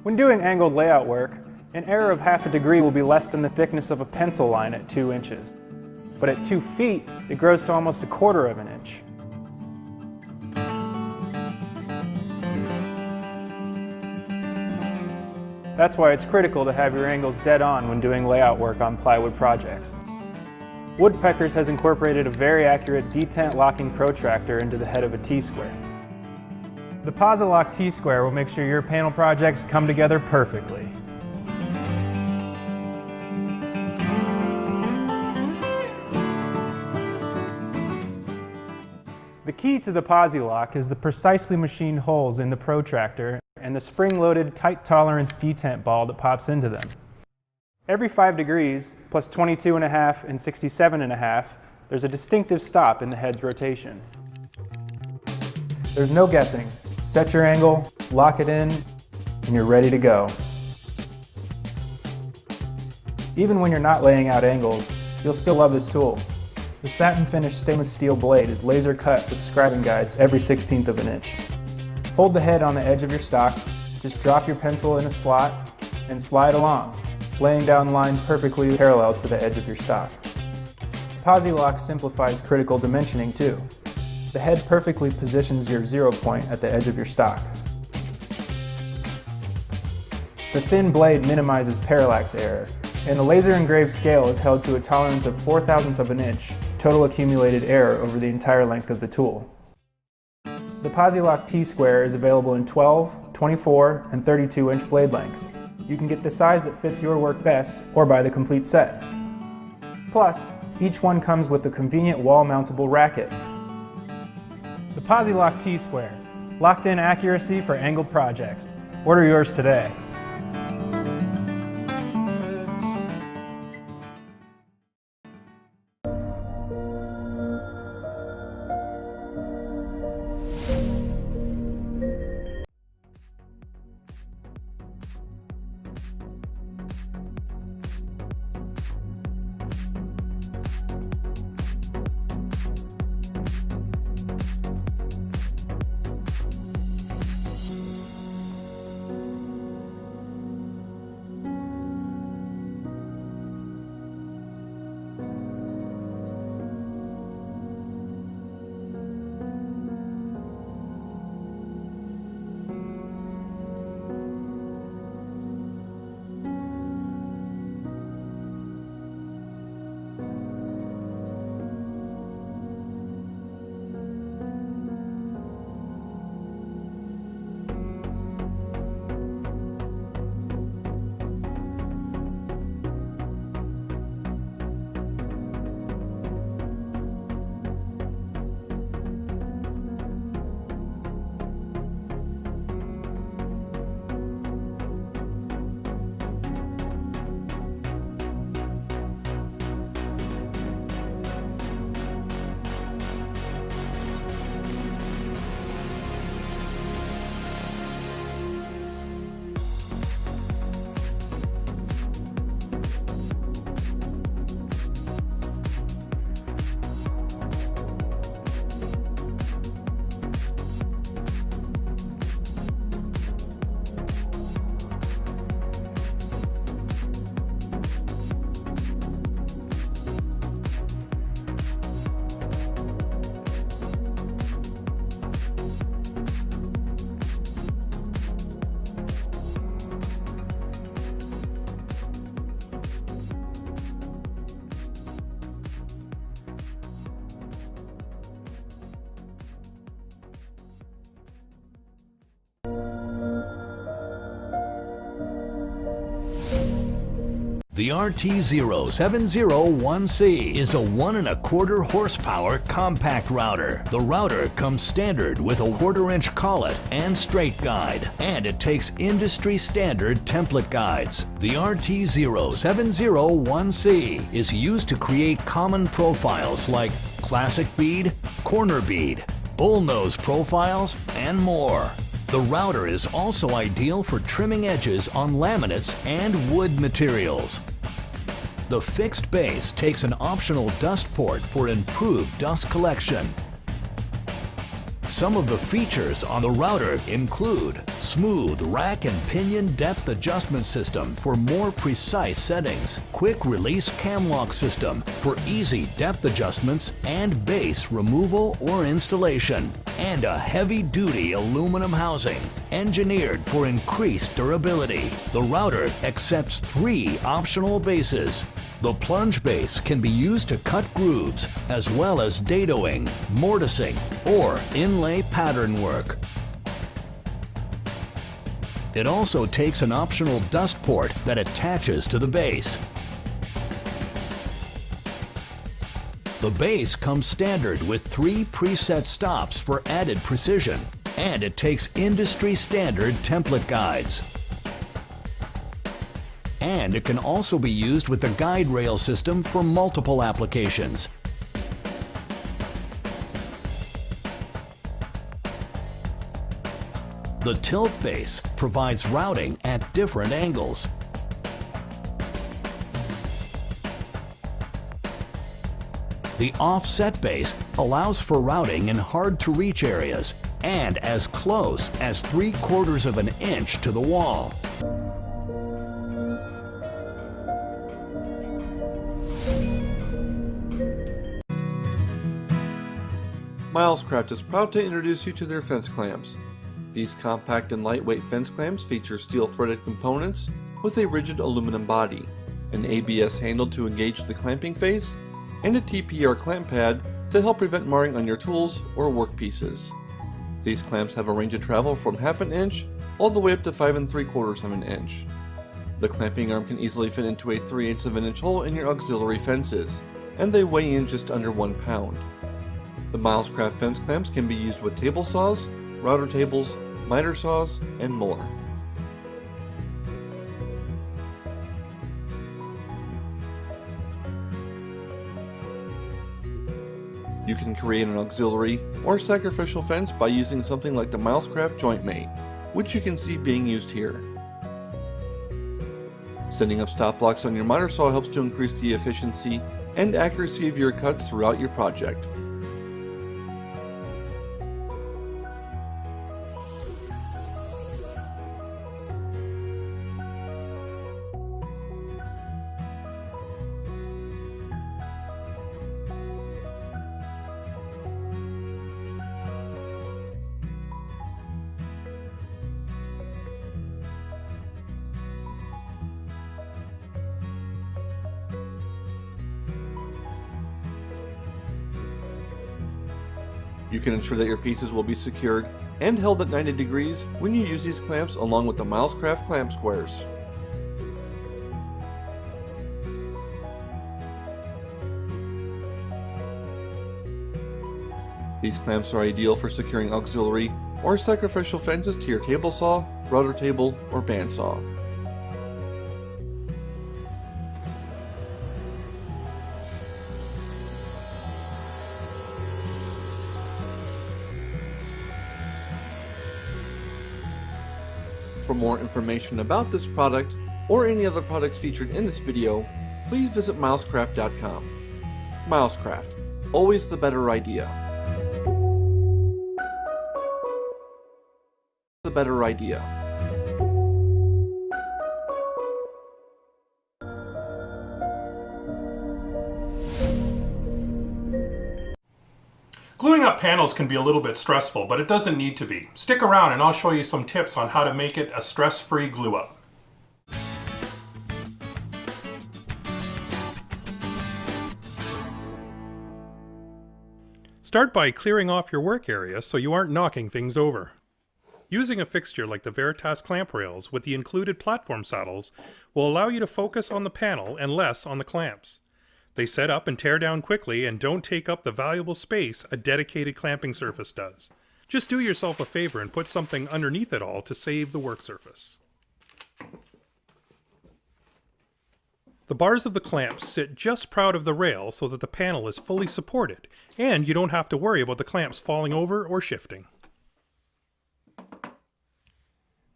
When doing angled layout work, an error of ½ degree will be less than the thickness of a pencil line at 2 inches. But at 2 feet, it grows to almost ¼ of an inch. That's why it's critical to have your angles dead on when doing layout work on plywood projects. Woodpeckers has incorporated a very accurate detent locking protractor into the head of a T-square. The Posi-Lock T-square will make sure your panel projects come together perfectly. The key to the Posi-Lock is the precisely machined holes in the protractor and the spring-loaded tight tolerance detent ball that pops into them. Every 5 degrees, plus 22.5 and 67.5, there's a distinctive stop in the head's rotation. There's no guessing. Set your angle, lock it in, and you're ready to go. Even when you're not laying out angles, you'll still love this tool. The satin finished stainless steel blade is laser cut with scribing guides every 1/16 of an inch. Hold the head on the edge of your stock, just drop your pencil in a slot, and slide along, laying down lines perfectly parallel to the edge of your stock. Posi-Lock simplifies critical dimensioning too. The head perfectly positions your 0 point at the edge of your stock. The thin blade minimizes parallax error, and the laser engraved scale is held to a tolerance of 0.004 of an inch total accumulated error over the entire length of the tool. The Posi-Lock T-square is available in 12, 24, and 32-inch blade lengths. You can get the size that fits your work best, or buy the complete set. Plus, each one comes with a convenient wall-mountable racket. The Posi-Lock T-square, locked-in accuracy for angled projects. Order yours today. The RT0701C is a 1 1/4 horsepower compact router. The router comes standard with a 1/4 inch collet and straight guide, and it takes industry standard template guides. The RT0701C is used to create common profiles like classic bead, corner bead, bullnose profiles, and more. The router is also ideal for trimming edges on laminates and wood materials. The fixed base takes an optional dust port for improved dust collection. Some of the features on the router include smooth rack and pinion depth adjustment system for more precise settings, quick release cam lock system for easy depth adjustments and base removal or installation, and a heavy-duty aluminum housing engineered for increased durability. The router accepts 3 optional bases. The plunge base can be used to cut grooves, as well as dadoing, mortising, or inlay pattern work. It also takes an optional dust port that attaches to the base. The base comes standard with 3 preset stops for added precision, and it takes industry standard template guides. And it can also be used with the guide rail system for multiple applications. The tilt base provides routing at different angles. The offset base allows for routing in hard-to-reach areas and as close as 3/4 of an inch to the wall. Wolfcraft is proud to introduce you to their fence clamps. These compact and lightweight fence clamps feature steel-threaded components with a rigid aluminum body, an ABS handle to engage the clamping face, and a TPR clamp pad to help prevent marring on your tools or workpieces. These clamps have a range of travel from 1/2 inch all the way up to 5 3/4 inch. The clamping arm can easily fit into a 3/8 hole in your auxiliary fences, and they weigh in just under 1 pound. The Wolfcraft fence clamps can be used with table saws, router tables, miter saws, and more. You can create an auxiliary or sacrificial fence by using something like the Wolfcraft Joint Mate, which you can see being used here. Setting up stop blocks on your miter saw helps to increase the efficiency and accuracy of your cuts throughout your project. You can ensure that your pieces will be secured and held at 90 degrees when you use these clamps along with the Wolfcraft clamp squares. These clamps are ideal for securing auxiliary or sacrificial fences to your table saw, router table, or bandsaw. For more information about this product or any other products featured in this video, please visit Wolfcraft.com. Wolfcraft, always the better idea. The better idea. Gluing up panels can be a little bit stressful, but it doesn't need to be. Stick around and I'll show you some tips on how to make it a stress-free glue up. Start by clearing off your work area so you aren't knocking things over. Using a fixture like the Veritas clamp rails with the included platform saddles will allow you to focus on the panel and less on the clamps. They set up and tear down quickly and don't take up the valuable space a dedicated clamping surface does. Just do yourself a favor and put something underneath it all to save the work surface. The bars of the clamps sit just proud of the rail so that the panel is fully supported, and you don't have to worry about the clamps falling over or shifting.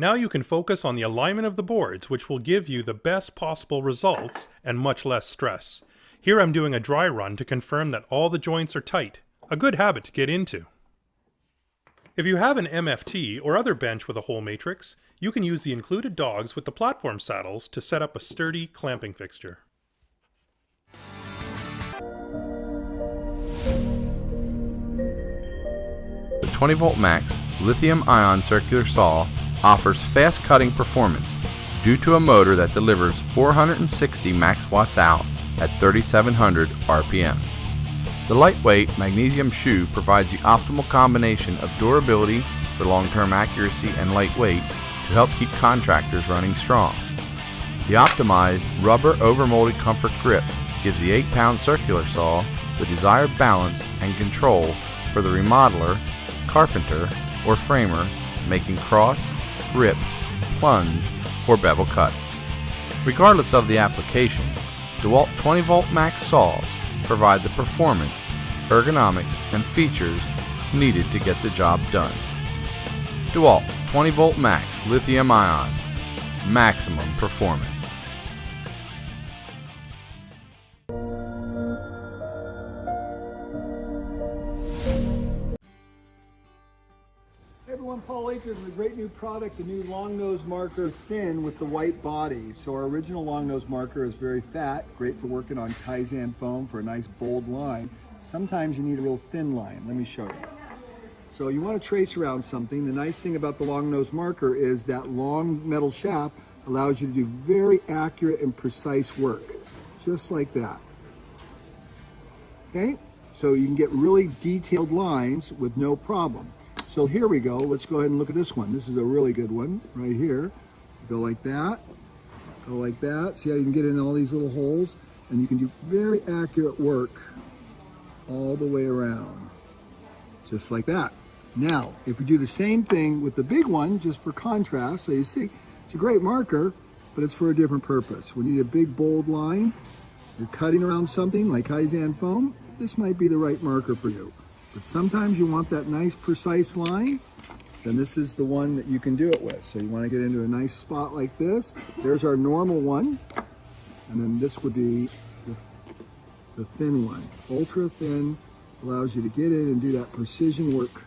Now you can focus on the alignment of the boards, which will give you the best possible results and much less stress. Here I'm doing a dry run to confirm that all the joints are tight, a good habit to get into. If you have an MFT or other bench with a hole matrix, you can use the included dogs with the platform saddles to set up a sturdy clamping fixture. The 20V Max lithium-ion circular saw offers fast cutting performance due to a motor that delivers 460 max watts out at 3700 RPM. The lightweight magnesium shoe provides the optimal combination of durability for long-term accuracy and lightweight to help keep contractors running strong. The optimized rubber overmolded comfort grip gives the 8-pound circular saw the desired balance and control for the remodeler, carpenter, or framer making cross, rip, plunge, or bevel cuts. Regardless of the application, DEWALT 20V Max saws provide the performance, ergonomics, and features needed to get the job done. DEWALT 20V Max lithium-ion, maximum performance. Hey everyone, Paul Akers with a great new product, the new long nose marker thin with the white body. So our original long nose marker is very fat, great for working on Kaizen foam for a nice bold line. Sometimes you need a real thin line. Let me show you. So you want to trace around something. The nice thing about the long nose marker is that long metal shaft allows you to do very accurate and precise work, just like that. Okay, so you can get really detailed lines with no problem. So here we go. Let's go ahead and look at this one. This is a really good one right here. Go like that. Go like that. See how you can get in all these little holes? And you can do very accurate work all the way around. Just like that. Now, if we do the same thing with the big one, just for contrast, so you see, it's a great marker, but it's for a different purpose. We need a big, bold line. You're cutting around something like Kaizen foam, this might be the right marker for you. But sometimes you want that nice precise line, then this is the one that you can do it with. So you want to get into a nice spot like this. There's our normal one. And then this would be the thin one. Ultra thin allows you to get in and do that precision work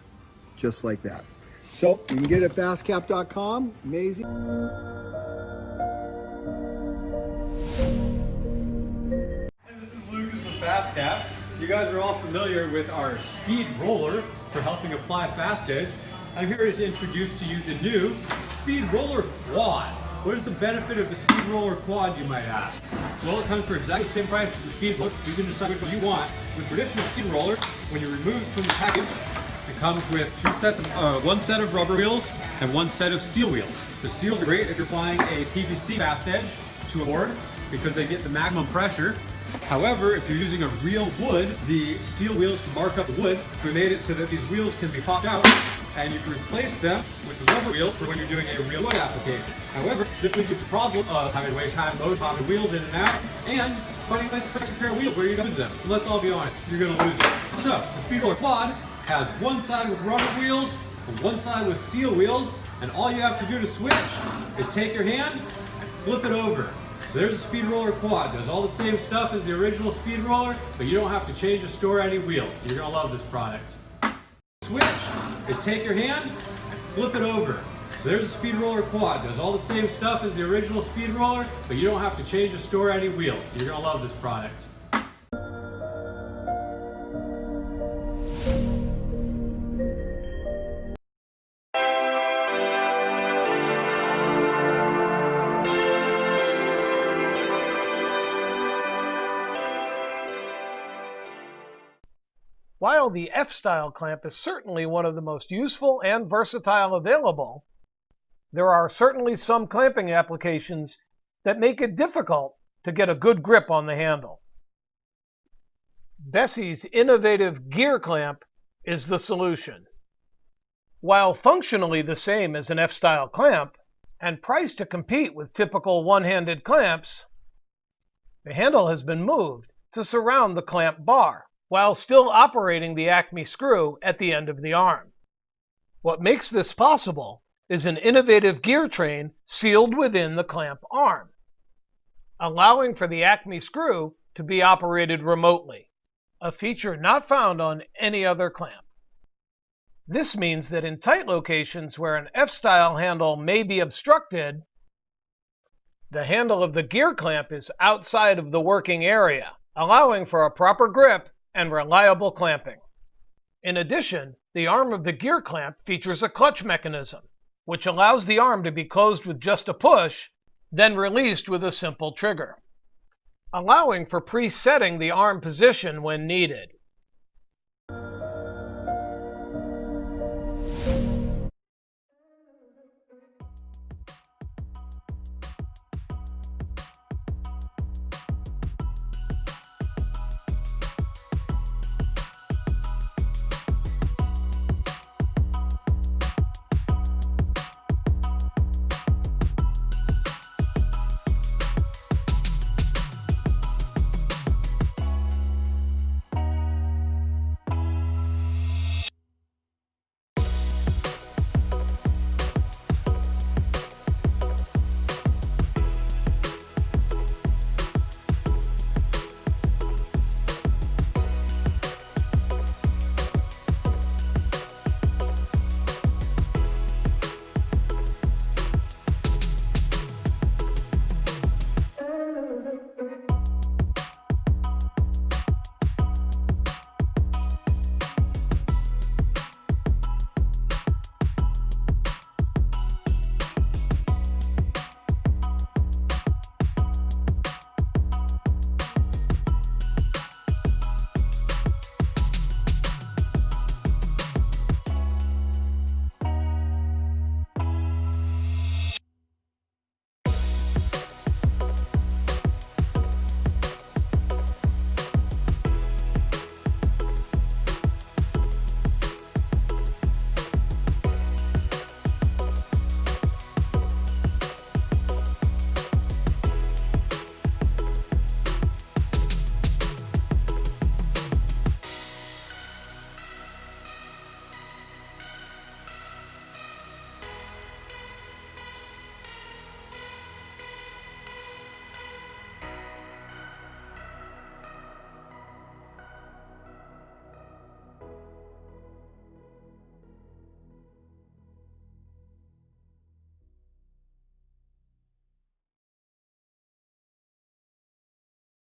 just like that. So you can get it at FastCap.com. Amazing. Hey, this is Lucas with FastCap. You guys are all familiar with our SpeedRoller for helping apply fast edge. I'm here to introduce to you the new SpeedRoller Quad. What is the benefit of the SpeedRoller Quad, you might ask? Well, it comes for exactly the same price as the SpeedRoller. You can decide which one you want. With traditional SpeedRoller, when you remove it from the package, it comes with one set of rubber wheels and one set of steel wheels. The steels are great if you're applying a PVC fast edge to a board because they get the maximum pressure. However, if you're using a real wood, the steel wheels can mark up the wood. So we made it so that these wheels can be popped out and you can replace them with the rubber wheels for when you're doing a real wood application. However, this leaves you the problem of having to waste time loading popping wheels in and out and finding a nice perfect pair of wheels where you lose them. And let's all be honest, you're going to lose them. So, the SpeedRoller Quad has one side with rubber wheels and one side with steel wheels, and all you have to do to switch is take your hand and flip it over. There's a SpeedRoller Quad. Does all the same stuff as the original SpeedRoller, but you don't have to change or store any wheels. You're going to love this product. Switch is take your hand and flip it over. There's a SpeedRoller Quad. Does all the same stuff as the original SpeedRoller, but you don't have to change or store any wheels. You're going to love this product. While the F-style clamp is certainly one of the most useful and versatile available, there are certainly some clamping applications that make it difficult to get a good grip on the handle. BESSEY's innovative gear clamp is the solution. While functionally the same as an F-style clamp and priced to compete with typical one-handed clamps, the handle has been moved to surround the clamp bar, while still operating the Acme screw at the end of the arm. What makes this possible is an innovative gear train sealed within the clamp arm, allowing for the Acme screw to be operated remotely, a feature not found on any other clamp. This means that in tight locations where an F-style handle may be obstructed, the handle of the gear clamp is outside of the working area, allowing for a proper grip and reliable clamping. In addition, the arm of the gear clamp features a clutch mechanism, which allows the arm to be closed with just a push, then released with a simple trigger, allowing for presetting the arm position when needed.